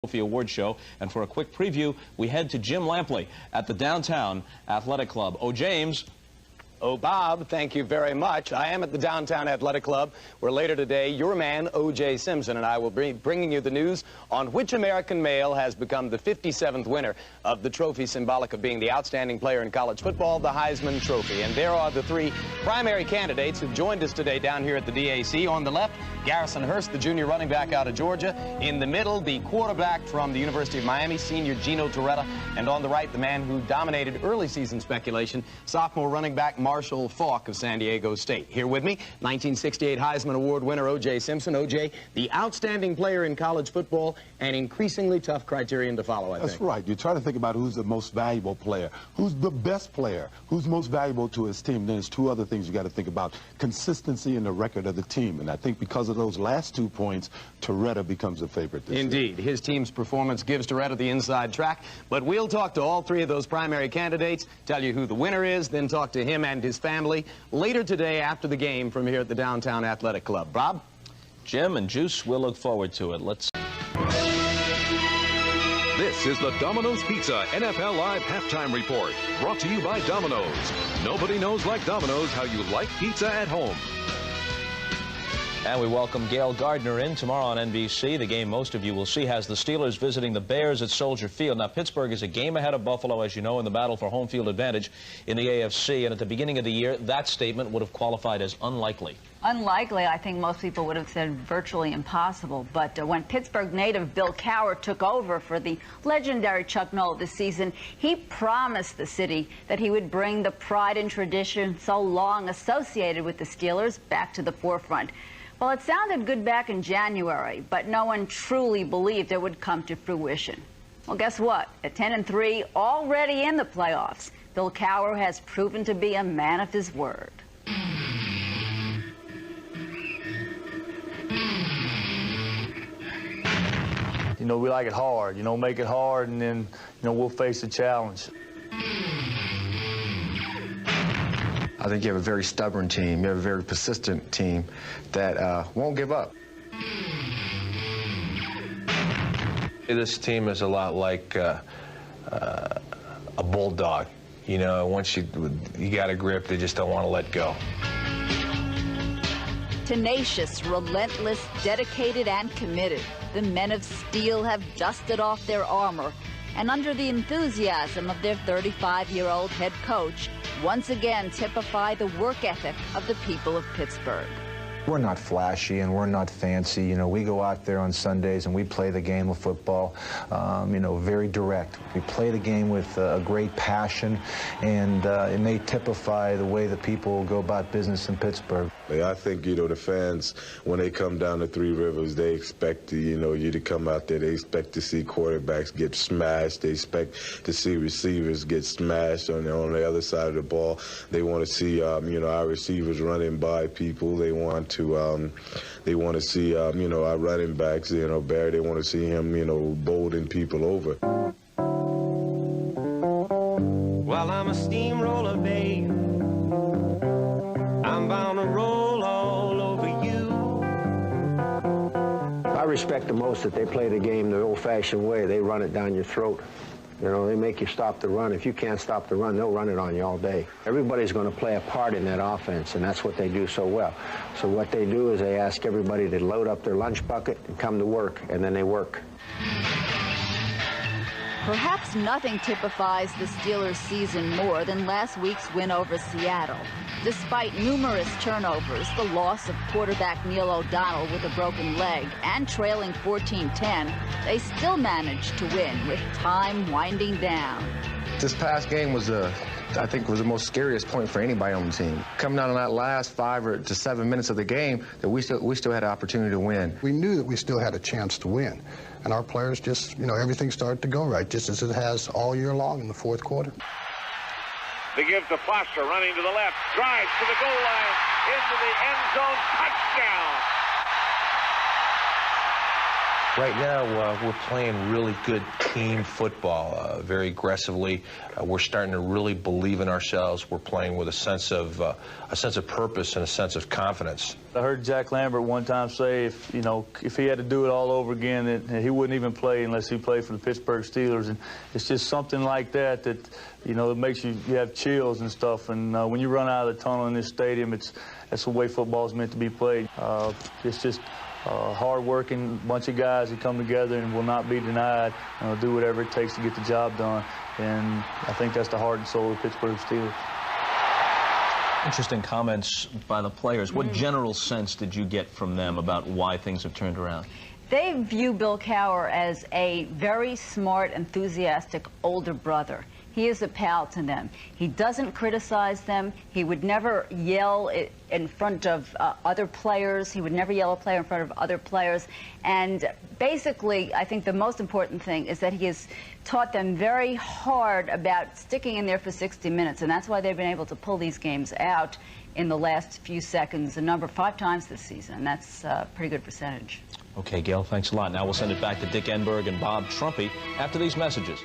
Trophy Award Show. And for a quick preview, we head to Jim Lampley at the Downtown Athletic Club. Oh, James. Oh, Bob, thank you very much. I am at the Downtown Athletic Club, where later today, your man, O.J. Simpson, and I will be bringing you the news on which American male has become the 57th winner of the trophy symbolic of being the outstanding player in college football, the Heisman Trophy. And there are the three primary candidates who've joined us today down here at the DAC. On the left, Garrison Hurst, the junior running back out of Georgia. In the middle, the quarterback from the University of Miami, senior Gino Torretta. And on the right, the man who dominated early season speculation, sophomore running back Marshall Faulk of San Diego State. Here with me, 1968 Heisman Award winner O.J. Simpson. O.J., the outstanding player in college football, an increasingly tough criterion to follow, I think. That's right. You try to think about who's the most valuable player, who's the best player, who's most valuable to his team. Then there's two other things you got to think about: consistency and the record of the team. And I think because of those last 2 points, Torretta becomes a favorite this Indeed. year. His team's performance gives Torretta the inside track. But we'll talk to all three of those primary candidates, tell you who the winner is, then talk to him and his family later today after the game from here at the Downtown Athletic Club. Bob? Jim and Juice, we'll look forward to it. Let's... This is the Domino's Pizza NFL Live Halftime Report, brought to you by Domino's. Nobody knows like Domino's how you like pizza at home. And we welcome Gail Gardner in tomorrow on NBC. The game most of you will see has the Steelers visiting the Bears at Soldier Field. Now, Pittsburgh is a game ahead of Buffalo, as you know, in the battle for home field advantage in the AFC. And at the beginning of the year, that statement would have qualified as unlikely. Unlikely, I think most people would have said virtually impossible. But when Pittsburgh native Bill Cowher took over for the legendary Chuck Noll this season, he promised the city that he would bring the pride and tradition so long associated with the Steelers back to the forefront. Well, it sounded good back in January, but no one truly believed it would come to fruition. Well, guess what? At 10-3, already in the playoffs, Bill Cowher has proven to be a man of his word. You know, we like it hard. You know, make it hard, and then, you know, we'll face the challenge. I think you have a very stubborn team. You have a very persistent team that won't give up. This team is a lot like a bulldog. You know, once you got a grip, they just don't want to let go. Tenacious, relentless, dedicated, and committed. The men of steel have dusted off their armor, and under the enthusiasm of their 35-year-old head coach, once again typify the work ethic of the people of Pittsburgh. We're not flashy and we're not fancy. You know, we go out there on Sundays and we play the game of football, you know, very direct. We play the game with a great passion, and it may typify the way that people go about business in Pittsburgh. I think, you know, the fans, when they come down to Three Rivers, they expect, you know, you to come out there. They expect to see quarterbacks get smashed. They expect to see receivers get smashed on the other side of the ball. They want to see, you know, our receivers running by people. They want to see, you know, our running backs, you know, Barry, they want to see him, you know, bowling people over. Well, I'm a steamroller, babe. I'm bound to roll all over you. I respect the most that they play the game the old-fashioned way. They run it down your throat. You know, they make you stop the run. If you can't stop the run, they'll run it on you all day. Everybody's going to play a part in that offense, and that's what they do so well. So what they do is they ask everybody to load up their lunch bucket and come to work, and then they work. Perhaps nothing typifies the Steelers' season more than last week's win over Seattle. Despite numerous turnovers, the loss of quarterback Neil O'Donnell with a broken leg, and trailing 14-10, they still managed to win with time winding down. This past game was I think was the most scariest point for anybody on the team. Coming out on that last 5 to 7 minutes of the game, that we still had an opportunity to win. We knew that we still had a chance to win, and our players just, you know, everything started to go right, just as it has all year long in the fourth quarter. They give to Foster, running to the left, drives to the goal line, into the end zone, touchdown. Right now, we're playing really good team football, very aggressively. We're starting to really believe in ourselves. We're playing with a sense of purpose and a sense of confidence. I heard Jack Lambert one time say, if he had to do it all over again, that he wouldn't even play unless he played for the Pittsburgh Steelers. And it's just something like that it makes you have chills and stuff. And when you run out of the tunnel in this stadium, that's the way football is meant to be played. It's just hard-working bunch of guys who come together and will not be denied, do whatever it takes to get the job done. And I think that's the heart and soul of the Pittsburgh Steelers. Interesting comments by the players. What general sense did you get from them about why things have turned around? They view Bill Cowher as a very smart, enthusiastic older brother. He is a pal to them. He doesn't criticize them. He would never yell in front of other players. He would never yell a player in front of other players. And basically, I think the most important thing is that he has taught them very hard about sticking in there for 60 minutes. And that's why they've been able to pull these games out in the last few seconds, a number 5 times this season. That's a pretty good percentage. Okay, Gail, thanks a lot. Now we'll send it back to Dick Enberg and Bob Trumpy after these messages.